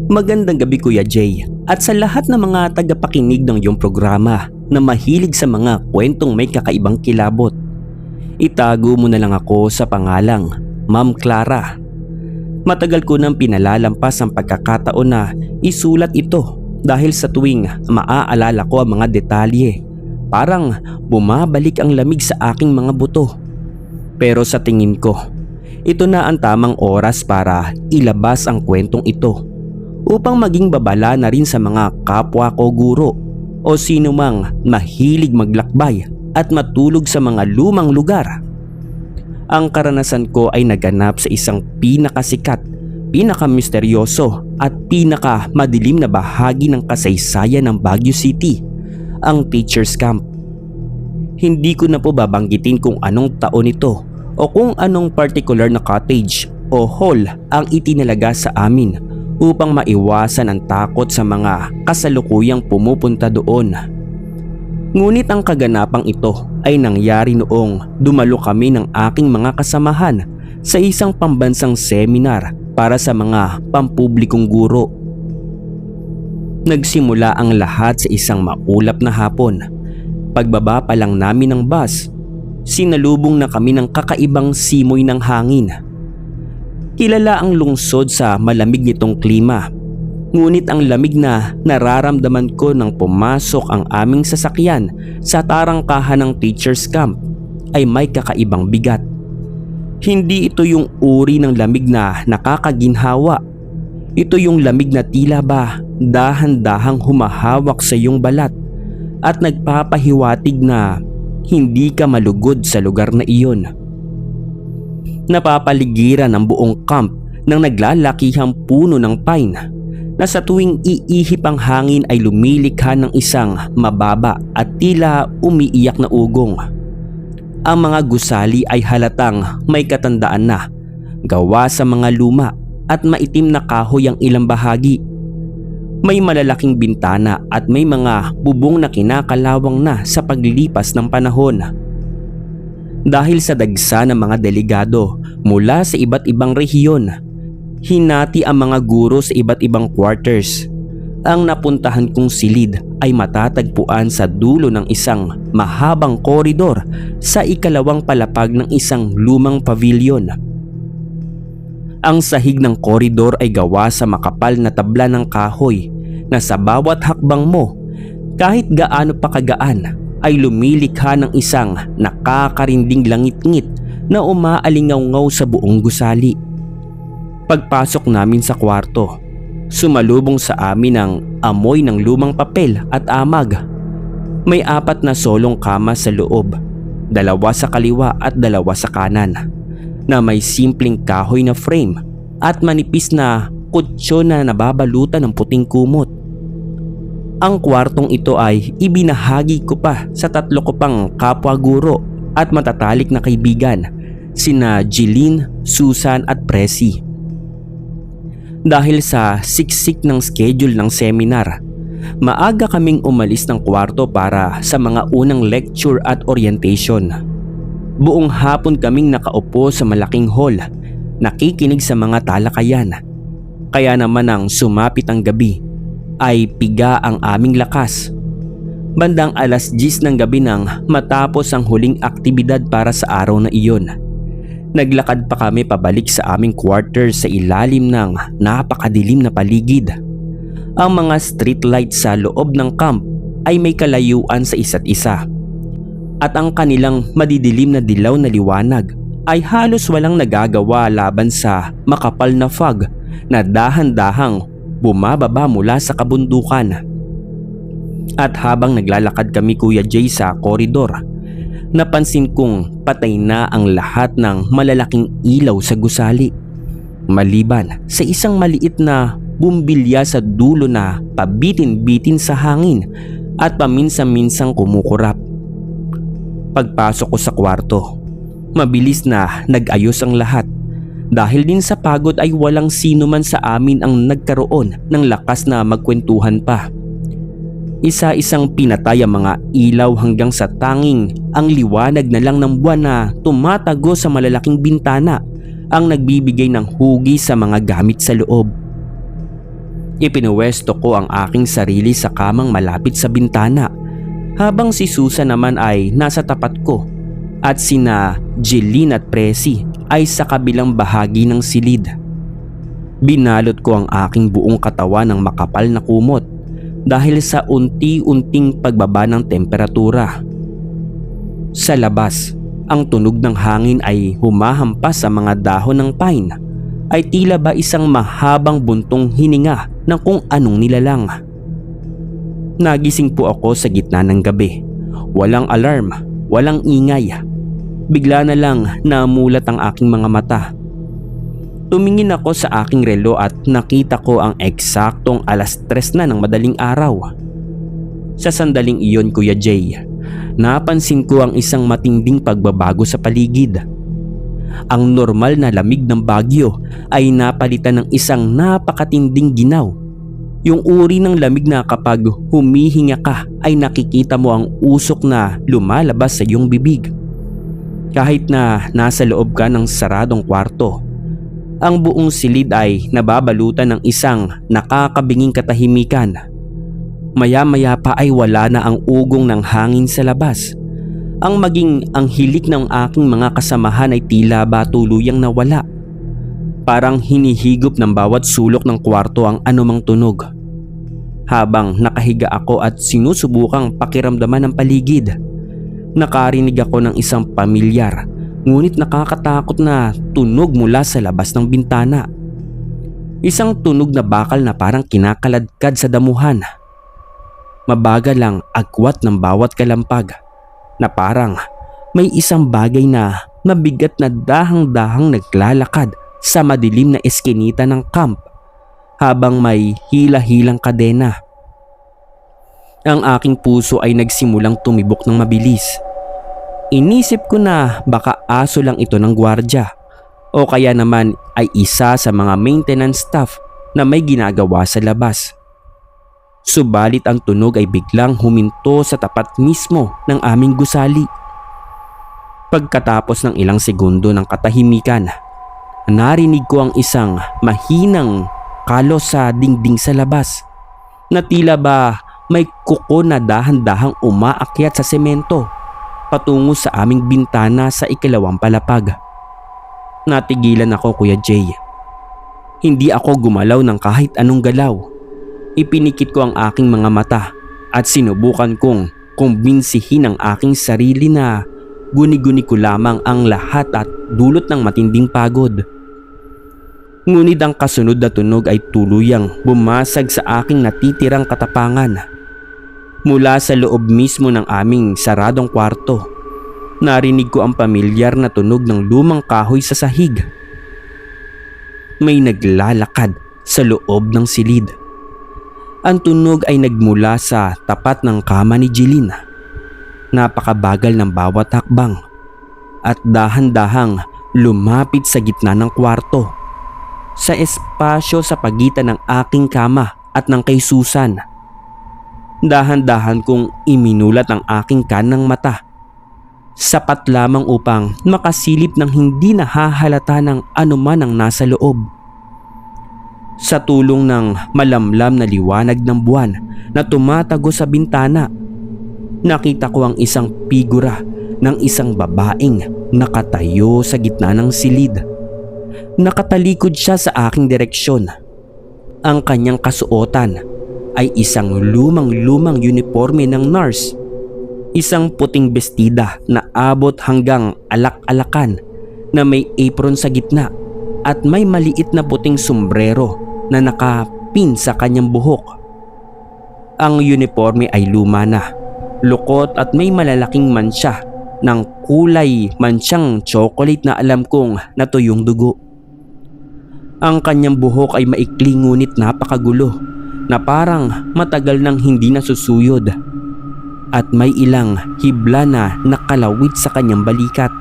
Magandang gabi Kuya Jay at sa lahat ng mga tagapakinig ng iyong programa na mahilig sa mga kwentong may kakaibang kilabot. Itago mo na lang ako sa pangalang Ma'am Clara. Matagal ko nang pinalalampas ang pagkakataon na isulat ito dahil sa tuwing maaalala ko ang mga detalye, parang bumabalik ang lamig sa aking mga buto. Pero sa tingin ko, ito na ang tamang oras para ilabas ang kwentong ito upang maging babala na rin sa mga kapwa ko guro o sino mang mahilig maglakbay at matulog sa mga lumang lugar. Ang karanasan ko ay naganap sa isang pinakasikat, pinakamisteryoso at pinakamadilim na bahagi ng kasaysayan ng Baguio City, ang Teachers Camp. Hindi ko na po babanggitin kung anong taon ito o kung anong particular na cottage o hall ang itinalaga sa amin upang maiwasan ang takot sa mga kasalukuyang pumupunta doon. Ngunit ang kaganapang ito ay nangyari noong dumalo kami ng aking mga kasamahan sa isang pambansang seminar para sa mga pampublikong guro. Nagsimula ang lahat sa isang maulap na hapon. Pagbaba pa lang namin ng bus, sinalubong na kami ng kakaibang simoy ng hangin. Kilala ang lungsod sa malamig nitong klima, ngunit ang lamig na nararamdaman ko nang pumasok ang aming sasakyan sa tarangkahan ng Teachers Camp ay may kakaibang bigat. Hindi ito yung uri ng lamig na nakakaginhawa. Ito yung lamig na tila ba dahan-dahang humahawak sa iyong balat at nagpapahiwatig na hindi ka malugod sa lugar na iyon. Napapaligiran ang buong camp ng naglalakihang puno ng pine na sa tuwing iihip ang hangin ay lumilikha ng isang mababa at tila umiiyak na ugong. Ang mga gusali ay halatang may katandaan na, gawa sa mga luma at maitim na kahoy ang ilang bahagi. May malalaking bintana at may mga bubong na kinakalawang na sa paglilipas ng panahon. Dahil sa dagsa ng mga delegado mula sa iba't ibang rehiyon, hinati ang mga guro sa iba't ibang quarters. Ang napuntahan kong silid ay matatagpuan sa dulo ng isang mahabang koridor sa ikalawang palapag ng isang lumang pavilion. Ang sahig ng koridor ay gawa sa makapal na tabla ng kahoy na sa bawat hakbang mo, kahit gaano pa kagaan, ay lumilikha ng isang nakakarinding langit-ngit na umaalingaw-ngaw sa buong gusali. Pagpasok namin sa kwarto, sumalubong sa amin ang amoy ng lumang papel at amag. May 4 na solong kama sa loob, 2 sa kaliwa at 2 sa kanan, na may simpleng kahoy na frame at manipis na kutsyo na nababalutan ng puting kumot. Ang kwartong ito ay ibinahagi ko pa sa 3 ko pang kapwa guro at matatalik na kaibigan, sina Jeline, Susan at Presi. Dahil sa siksik ng schedule ng seminar, maaga kaming umalis ng kwarto para sa mga unang lecture at orientation. Buong hapon kaming nakaupo sa malaking hall, nakikinig sa mga talakayan. Kaya naman nang sumapit ang gabi, ay piga ang aming lakas. Bandang 10:00 ng gabi nang matapos ang huling aktibidad para sa araw na iyon. Naglakad pa kami pabalik sa aming quarters sa ilalim ng napakadilim na paligid. Ang mga streetlights sa loob ng camp ay may kalayuan sa isa't isa. At ang kanilang madidilim na dilaw na liwanag ay halos walang nagagawa laban sa makapal na fog na dahan-dahang bumababa mula sa kabundukan. At habang naglalakad kami Kuya Jay sa koridor, napansin kong patay na ang lahat ng malalaking ilaw sa gusali, maliban sa isang maliit na bumbilya sa dulo na pabitin-bitin sa hangin at paminsan-minsang kumukurap. Pagpasok ko sa kwarto, mabilis na nag-ayos ang lahat. Dahil din sa pagod ay walang sino man sa amin ang nagkaroon ng lakas na magkwentuhan pa. Isa-isang pinatay ang mga ilaw hanggang sa tanging ang liwanag na lang ng buwan na tumatago sa malalaking bintana ang nagbibigay ng hugis sa mga gamit sa loob. Ipinuwesto ko ang aking sarili sa kamang malapit sa bintana habang si Susan naman ay nasa tapat ko at sina Jeline at Presi ay sa kabilang bahagi ng silid. Binalot ko ang aking buong katawan ng makapal na kumot dahil sa unti-unting pagbaba ng temperatura. Sa labas, ang tunog ng hangin ay humahampas sa mga dahon ng pine ay tila ba isang mahabang buntong hininga ng kung anong nilalang. Nagising po ako sa gitna ng gabi. Walang alarm, walang ingay. Bigla na lang namulat ang aking mga mata. Tumingin ako sa aking relo at nakita ko ang eksaktong 3:00 na ng madaling araw. Sa sandaling iyon, Kuya Jay, napansin ko ang isang matinding pagbabago sa paligid. Ang normal na lamig ng Baguio ay napalitan ng isang napakatinding ginaw. Yung uri ng lamig na kapag humihinga ka ay nakikita mo ang usok na lumalabas sa iyong bibig. Kahit na nasa loob ka ng saradong kwarto, ang buong silid ay nababalutan ng isang nakakabinging katahimikan. Maya-maya pa ay wala na ang ugong ng hangin sa labas. Ang hilik ng aking mga kasamahan ay tila ba tuluyang nawala. Parang hinihigop ng bawat sulok ng kwarto ang anumang tunog. Habang nakahiga ako at sinusubukang pakiramdaman ang paligid, nakarinig ako ng isang pamilyar ngunit nakakatakot na tunog mula sa labas ng bintana. Isang tunog na bakal na parang kinakaladkad sa damuhan. Mabagal lang agwat ng bawat kalampag na parang may isang bagay na mabigat na dahang-dahang naglalakad sa madilim na eskinita ng camp habang may hila-hilang kadena. Ang aking puso ay nagsimulang tumibok ng mabilis. Inisip ko na baka aso lang ito ng gwardya o kaya naman ay isa sa mga maintenance staff na may ginagawa sa labas. Subalit ang tunog ay biglang huminto sa tapat mismo ng aming gusali. Pagkatapos ng ilang segundo ng katahimikan, narinig ko ang isang mahinang kalos sa dingding sa labas na tila ba may kuko na dahan-dahang umaakyat sa semento patungo sa aming bintana sa ikalawang palapag. Natigilan ako, Kuya Jay. Hindi ako gumalaw ng kahit anong galaw. Ipinikit ko ang aking mga mata at sinubukan kong kumbinsihin ang aking sarili na guni-guni ko lamang ang lahat at dulot ng matinding pagod. Ngunit ang kasunod na tunog ay tuluyang bumasag sa aking natitirang katapangan. Mula sa loob mismo ng aming saradong kwarto, narinig ko ang pamilyar na tunog ng lumang kahoy sa sahig. May naglalakad sa loob ng silid. Ang tunog ay nagmula sa tapat ng kama ni Jeline. Napakabagal ng bawat hakbang at dahan-dahang lumapit sa gitna ng kwarto, sa espasyo sa pagitan ng aking kama at ng kay Susan. Dahan-dahan kong iminulat ang aking kanang mata. Sapat lamang upang makasilip ng hindi nahahalata ng anuman ang nasa loob. Sa tulong ng malamlam na liwanag ng buwan na tumatago sa bintana, nakita ko ang isang figura ng isang babaeng nakatayo sa gitna ng silid. Nakatalikod siya sa aking direksyon. Ang kanyang kasuotan ay isang lumang-lumang uniforme ng nurse. Isang puting bestida na abot hanggang alak-alakan na may apron sa gitna at may maliit na puting sombrero na nakapin sa kanyang buhok. Ang uniforme ay luma na, lukot at may malalaking mansya ng kulay mansyang chocolate na alam kong natuyong dugo. Ang kanyang buhok ay maikli ngunit napakagulo na parang matagal nang hindi nasusuyod at may ilang hibla na nakalawit sa kanyang balikat.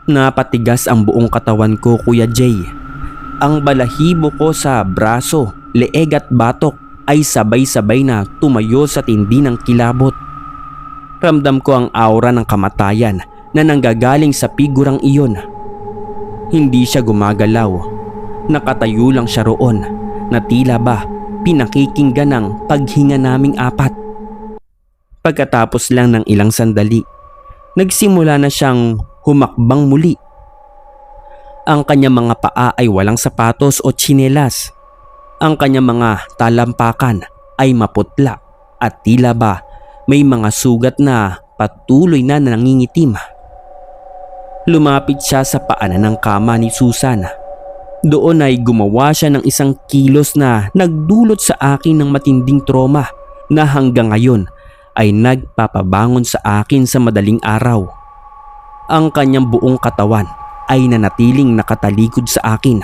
Napatigas ang buong katawan ko, Kuya Jay. Ang balahibo ko sa braso, leeg at batok ay sabay-sabay na tumayo sa tindi ng kilabot. Ramdam ko ang aura ng kamatayan na nanggagaling sa figurang iyon. Hindi siya gumagalaw. Nakatayo lang siya roon na tila ba pinakikinggan ng paghinga naming apat. Pagkatapos lang ng ilang sandali, nagsimula na siyang humakbang muli. Ang kanyang mga paa ay walang sapatos o tsinelas. Ang kanyang mga talampakan ay maputla at tila ba may mga sugat na patuloy na nangingitim. Lumapit siya sa paanan ng kama ni Susan. Doon ay gumawa siya ng isang kilos na nagdulot sa akin ng matinding trauma na hanggang ngayon ay nagpapabangon sa akin sa madaling araw. Ang kanyang buong katawan ay nanatiling nakatalikod sa akin,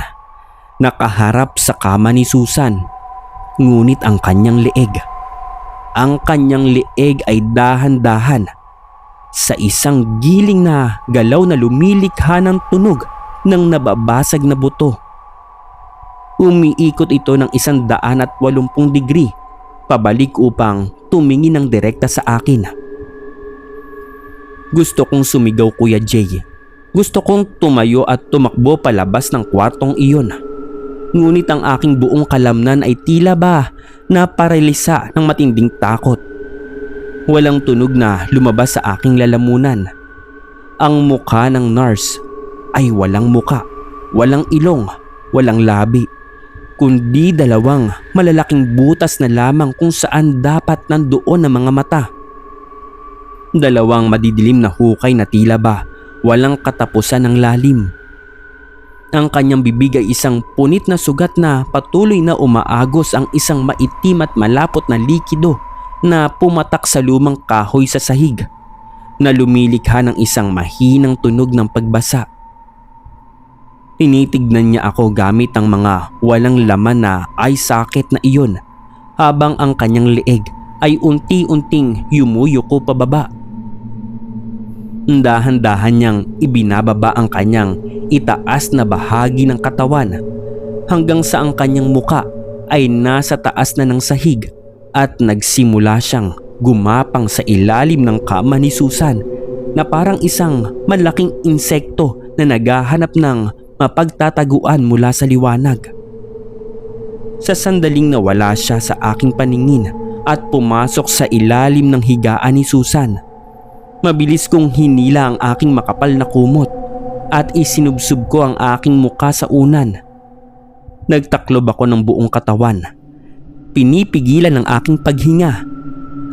nakaharap sa kama ni Susan. Ngunit ang kanyang leeg ay dahan-dahan sa isang giling na galaw na lumilikha ng tunog ng nababasag na buto. Umiikot ito ng 180 degree pabalik upang tumingin ng direkta sa akin. Gusto kong sumigaw, Kuya Jay. Gusto kong tumayo at tumakbo palabas ng kwartong iyon. Ngunit ang aking buong kalamnan ay tila ba naparalisa ng matinding takot. Walang tunog na lumabas sa aking lalamunan. Ang mukha ng nurse ay walang muka, walang ilong, walang labi, kundi dalawang malalaking butas na lamang kung saan dapat nandoon ang mga mata. Dalawang madidilim na hukay na tila ba walang katapusan ng lalim. Ang kanyang bibig ay isang punit na sugat na patuloy na umaagos ang isang maitim at malapot na likido na pumatak sa lumang kahoy sa sahig na lumilikha ng isang mahinang tunog ng pagbasa. Tinitignan niya ako gamit ang mga walang laman na eye socket na iyon habang ang kanyang leeg ay unti-unting yumuyuko pababa. Dahan-dahan niyang ibinababa ang kanyang itaas na bahagi ng katawan hanggang sa ang kanyang muka ay nasa taas na ng sahig at nagsimula siyang gumapang sa ilalim ng kama ni Susan na parang isang malaking insekto na naghahanap ng mapagtataguan mula sa liwanag. Sa sandaling nawala siya sa aking paningin at pumasok sa ilalim ng higaan ni Susan, mabilis kong hinila ang aking makapal na kumot at isinubsob ko ang aking muka sa unan. Nagtaklob ako ng buong katawan. Pinipigilan ang aking paghinga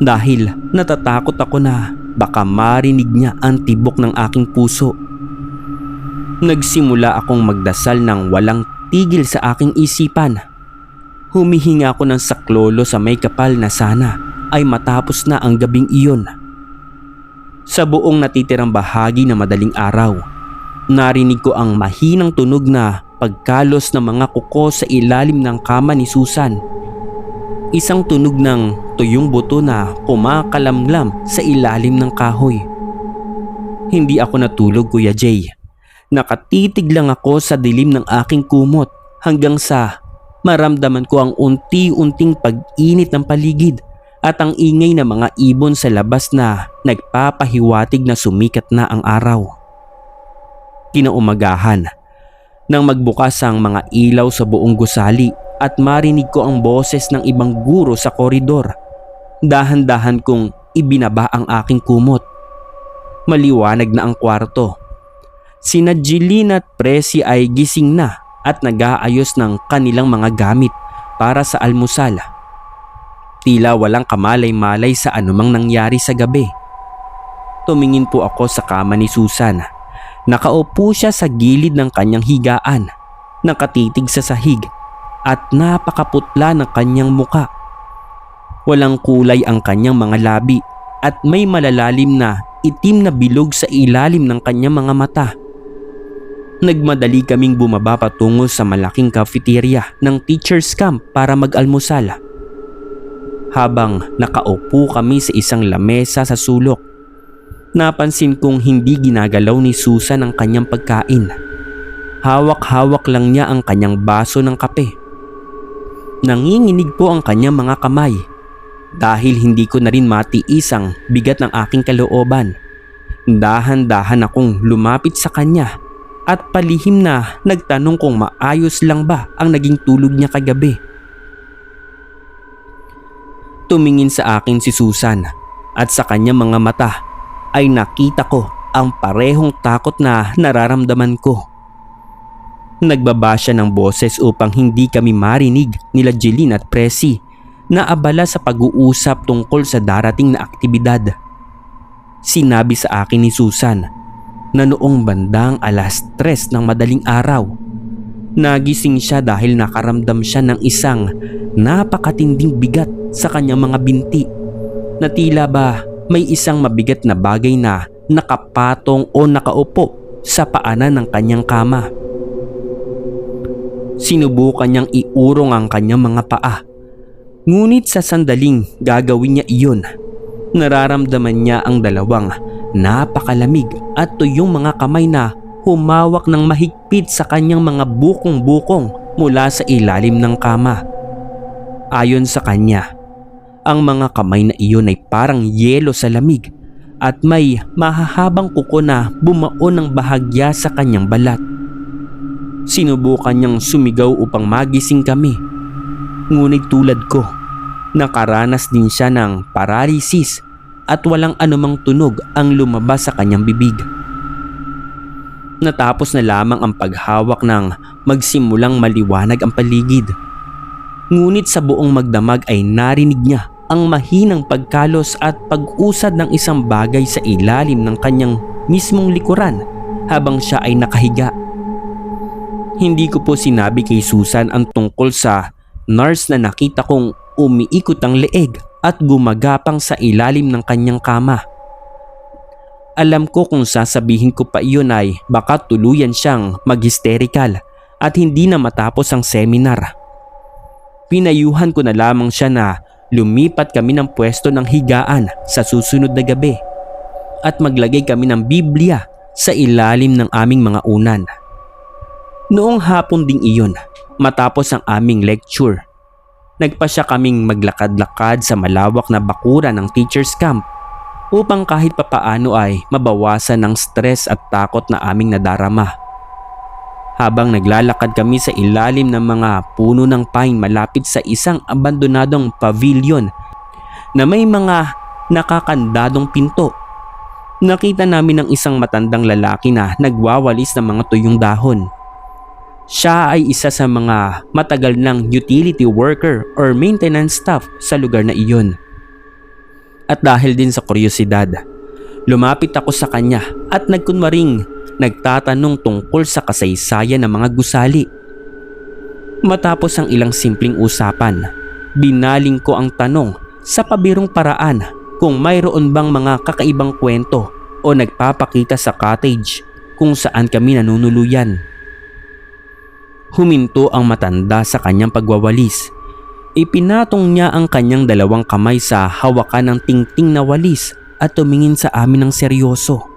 dahil natatakot ako na baka marinig niya ang tibok ng aking puso. Nagsimula akong magdasal ng walang tigil sa aking isipan. Humihinga ako ng saklolo sa may kapal na sana ay matapos na ang gabing iyon. Sa buong natitirang bahagi na madaling araw, narinig ko ang mahinang tunog na pagkalos ng mga kuko sa ilalim ng kama ni Susan. Isang tunog ng tuyong buto na kumakalamlam sa ilalim ng kahoy. Hindi ako natulog, Kuya Jay. Nakatitig lang ako sa dilim ng aking kumot hanggang sa maramdaman ko ang unti-unting pag-init ng paligid at ang ingay ng mga ibon sa labas na nagpapahiwatig na sumikat na ang araw. Kinaumagahan, nang magbukas ang mga ilaw sa buong gusali at marinig ko ang boses ng ibang guro sa koridor, dahan-dahan kong ibinaba ang aking kumot. Maliwanag na ang kwarto. Sina Jeline at Presi ay gising na at nag-aayos ng kanilang mga gamit para sa almusal. Tila walang kamalay-malay sa anumang nangyari sa gabi. Tumingin po ako sa kama ni Susan. Nakaupo siya sa gilid ng kanyang higaan, nakatitig sa sahig at napakaputla ng kanyang muka. Walang kulay ang kanyang mga labi at may malalalim na itim na bilog sa ilalim ng kanyang mga mata. Nagmadali kaming bumaba patungo sa malaking cafeteria ng teacher's camp para mag-almusal. Habang nakaupo kami sa isang lamesa sa sulok, napansin kong hindi ginagalaw ni Susan ang kanyang pagkain. Hawak-hawak lang niya ang kanyang baso ng kape. Nanginginig po ang kanyang mga kamay dahil hindi ko na rin matiis ang bigat ng aking kalooban. Dahan-dahan akong lumapit sa kanya at palihim na nagtanong kung maayos lang ba ang naging tulog niya kagabi Tumingin sa akin si Susan at sa kanyang mga mata ay nakita ko ang parehong takot na nararamdaman ko. Nagbaba siya ng boses upang hindi kami marinig nila Jeline at Presi na abala sa pag-uusap tungkol sa darating na aktibidad. Sinabi sa akin ni Susan na noong bandang 3:00 ng madaling araw, nagising siya dahil nakaramdam siya ng isang napakatinding bigat sa kanyang mga binti na tila ba may isang mabigat na bagay na nakapatong o nakaupo sa paanan ng kanyang kama. Sinubukan niyang iurong ang kanyang mga paa, ngunit sa sandaling gagawin niya iyon, nararamdaman niya ang dalawang napakalamig at tuyong mga kamay na humawak ng mahigpit sa kanyang mga bukong-bukong mula sa ilalim ng kama. Ayon sa kanya, ang mga kamay na iyon ay parang yelo sa lamig at may mahahabang kuko na bumaon ng bahagya sa kanyang balat. Sinubukan niyang sumigaw upang magising kami, ngunit tulad ko, nakaranas din siya ng paralysis at walang anumang tunog ang lumabas sa kanyang bibig. Natapos na lamang ang paghawak ng magsimulang maliwanag ang paligid. Ngunit sa buong magdamag ay narinig niya ang mahinang pagkalos at pag-usad ng isang bagay sa ilalim ng kanyang mismong likuran habang siya ay nakahiga. Hindi ko po sinabi kay Susan ang tungkol sa nurse na nakita kong umiikot ang leeg at gumagapang sa ilalim ng kanyang kama. Alam ko kung sasabihin ko pa iyon ay baka tuluyan siyang mag-hysterical at hindi na matapos ang seminar. Pinayuhan ko na lamang siya na lumipat kami ng pwesto ng higaan sa susunod na gabi at maglagay kami ng Biblia sa ilalim ng aming mga unan. Noong hapon ding iyon, matapos ang aming lecture, nagpasya kaming maglakad-lakad sa malawak na bakuran ng teacher's camp upang kahit papaano ay mabawasan ang stress at takot na aming nadarama. Habang naglalakad kami sa ilalim ng mga puno ng pine malapit sa isang abandonadong pavilion na may mga nakakandadong pinto, nakita namin ang isang matandang lalaki na nagwawalis ng mga tuyong dahon. Siya ay isa sa mga matagal ng utility worker or maintenance staff sa lugar na iyon. At dahil din sa kuryosidad, lumapit ako sa kanya at nagkunwaring nagtatanong tungkol sa kasaysayan ng mga gusali. Matapos ang ilang simpleng usapan, binaling ko ang tanong sa pabirong paraan kung mayroon bang mga kakaibang kwento o nagpapakita sa cottage kung saan kami nanunuluyan. Huminto ang matanda sa kanyang pagwawalis. Ipinatong niya ang kanyang dalawang kamay sa hawakan ng tingting na walis at tumingin sa amin ng seryoso.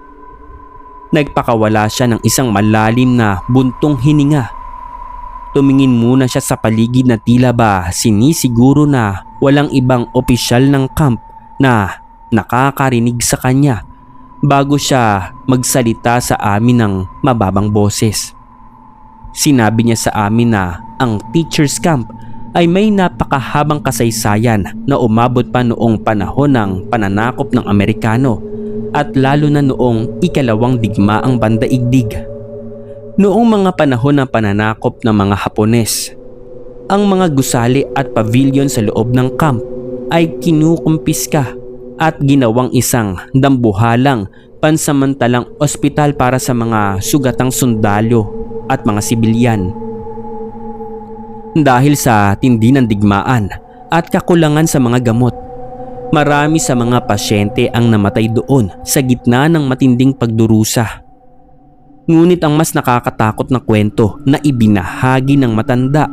Nagpakawala siya ng isang malalim na buntong hininga. Tumingin muna siya sa paligid na tila ba sinisiguro na walang ibang opisyal ng camp na nakakarinig sa kanya bago siya magsalita sa amin ng mababang boses. Sinabi niya sa amin na ang teacher's camp ay may napakahabang kasaysayan na umabot pa noong panahon ng pananakop ng Amerikano at lalo na noong ikalawang digmaang bandaigdig. Noong mga panahon ng pananakop ng mga Hapones, ang mga gusali at pavilion sa loob ng camp ay kinukumpiska at ginawang isang dambuhalang pansamantalang ospital para sa mga sugatang sundalo at mga sibilyan. Dahil sa tindi ng digmaan at kakulangan sa mga gamot, marami sa mga pasyente ang namatay doon sa gitna ng matinding pagdurusa. Ngunit ang mas nakakatakot na kwento na ibinahagi ng matanda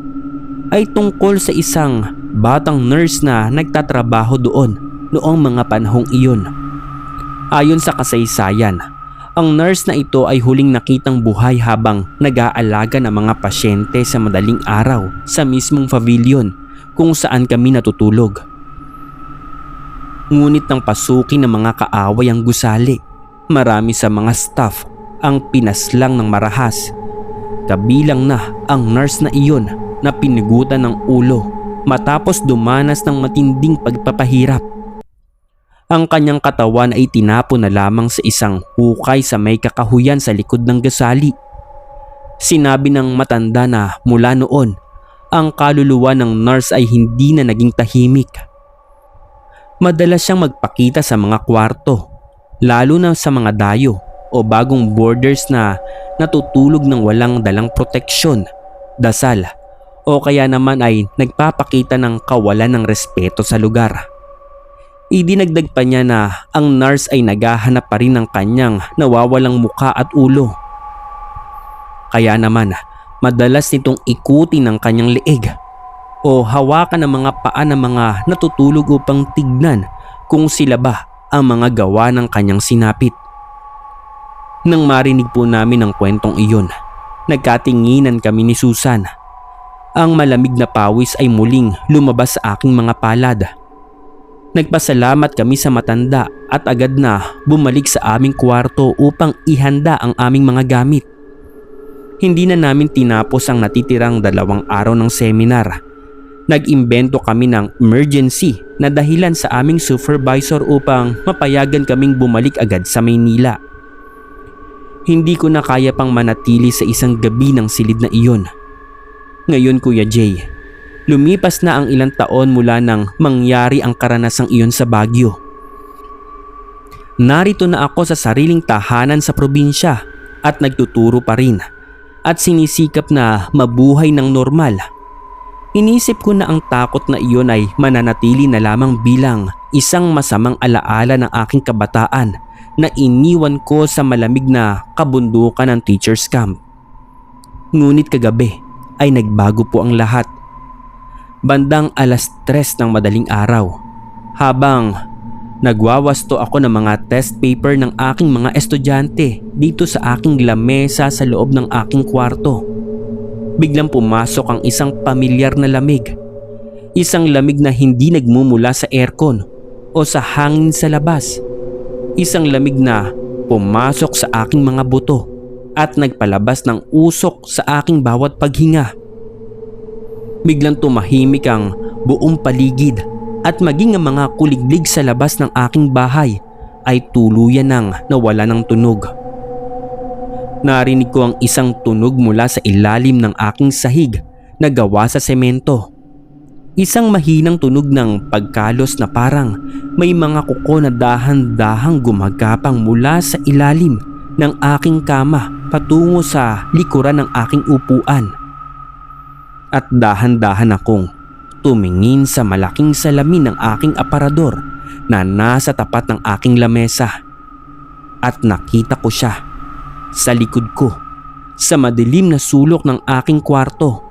ay tungkol sa isang batang nurse na nagtatrabaho doon noong mga panahong iyon. Ayon sa kasaysayan, ang nurse na ito ay huling nakitang buhay habang nag-aalaga ng mga pasyente sa madaling araw sa mismong pavilion kung saan kami natutulog. Ngunit nang pasukin ng mga kaaway ang gusali, marami sa mga staff ang pinaslang ng marahas. Kabilang na ang nurse na iyon na pinugutan ng ulo matapos dumanas ng matinding pagpapahirap. Ang kanyang katawan ay tinapon na lamang sa isang hukay sa may kakahuyan sa likod ng gusali. Sinabi ng matanda na mula noon, ang kaluluwa ng nurse ay hindi na naging tahimik. Madalas siyang magpakita sa mga kwarto, lalo na sa mga dayo o bagong boarders na natutulog ng walang dalang proteksyon, dasal o kaya naman ay nagpapakita ng kawalan ng respeto sa lugar. Idinagdag pa niya na ang nurse ay naghahanap pa rin ng kanyang nawawalang muka at ulo. Kaya naman madalas nitong ikutin ng kanyang leeg o hawakan ng mga paa ng mga natutulog upang tignan kung sila ba ang mga gawa ng kanyang sinapit. Nang marinig po namin ang kwentong iyon, nagkatinginan kami ni Susan. Ang malamig na pawis ay muling lumabas sa aking mga palad. Nagpasalamat kami sa matanda at agad na bumalik sa aming kwarto upang ihanda ang aming mga gamit. Hindi na namin tinapos ang natitirang 2 araw ng seminar. Nag-imbento kami ng emergency na dahilan sa aming supervisor upang mapayagan kaming bumalik agad sa Maynila. Hindi ko na kaya pang manatili sa isang gabi ng silid na iyon. Ngayon Kuya Jay, lumipas na ang ilang taon mula nang mangyari ang karanasang iyon sa Baguio. Narito na ako sa sariling tahanan sa probinsya at nagtuturo pa rin at sinisikap na mabuhay ng normal. Inisip ko na ang takot na iyon ay mananatili na lamang bilang isang masamang alaala ng aking kabataan na iniwan ko sa malamig na kabundukan ng teacher's camp. Ngunit kagabi ay nagbago po ang lahat. Bandang 3:00 ng madaling araw, habang nagwawasto ako ng mga test paper ng aking mga estudyante dito sa aking lamesa sa loob ng aking kwarto, biglang pumasok ang isang pamilyar na lamig. Isang lamig na hindi nagmumula sa aircon o sa hangin sa labas. Isang lamig na pumasok sa aking mga buto at nagpalabas ng usok sa aking bawat paghinga. Biglang tumahimik ang buong paligid at maging ang mga kuliglig sa labas ng aking bahay ay tuluyan ng nawala ng tunog. Narinig ko ang isang tunog mula sa ilalim ng aking sahig na gawa sa semento. Isang mahinang tunog ng pagkalos na parang may mga kuko na dahan-dahang gumagapang mula sa ilalim ng aking kama patungo sa likuran ng aking upuan. At dahan-dahan akong tumingin sa malaking salamin ng aking aparador na nasa tapat ng aking lamesa. At nakita ko siya sa likod ko, sa madilim na sulok ng aking kwarto.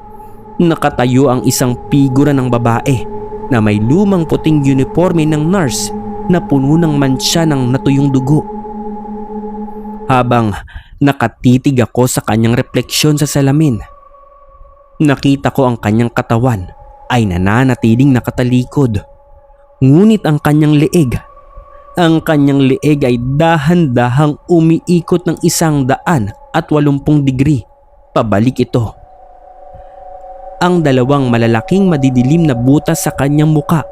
Nakatayo ang isang figura ng babae na may lumang puting uniforme ng nurse na puno ng mantsa ng natuyong dugo. Habang nakatitig ako sa kanyang refleksyon sa salamin, nakita ko ang kanyang katawan ay nananatiling nakatalikod. Ngunit ang kanyang leeg ay dahan-dahang umiikot ng 180 degree pabalik ito. Ang 2 malalaking madidilim na butas sa kanyang muka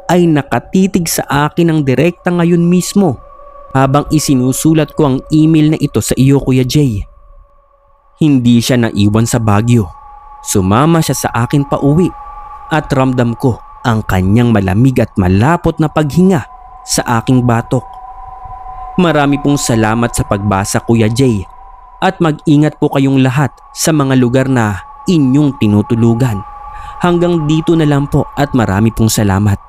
ay nakatitig sa akin ng direkta ngayon mismo habang isinusulat ko ang email na ito sa iyo Kuya Jay. Hindi siya naiwan sa Baguio. Sumama siya sa akin pauwi at ramdam ko ang kanyang malamig at malapot na paghinga sa aking batok. Marami pong salamat sa pagbasa Kuya Jay at mag-ingat po kayong lahat sa mga lugar na inyong tinutulugan. Hanggang dito na lang po at marami pong salamat.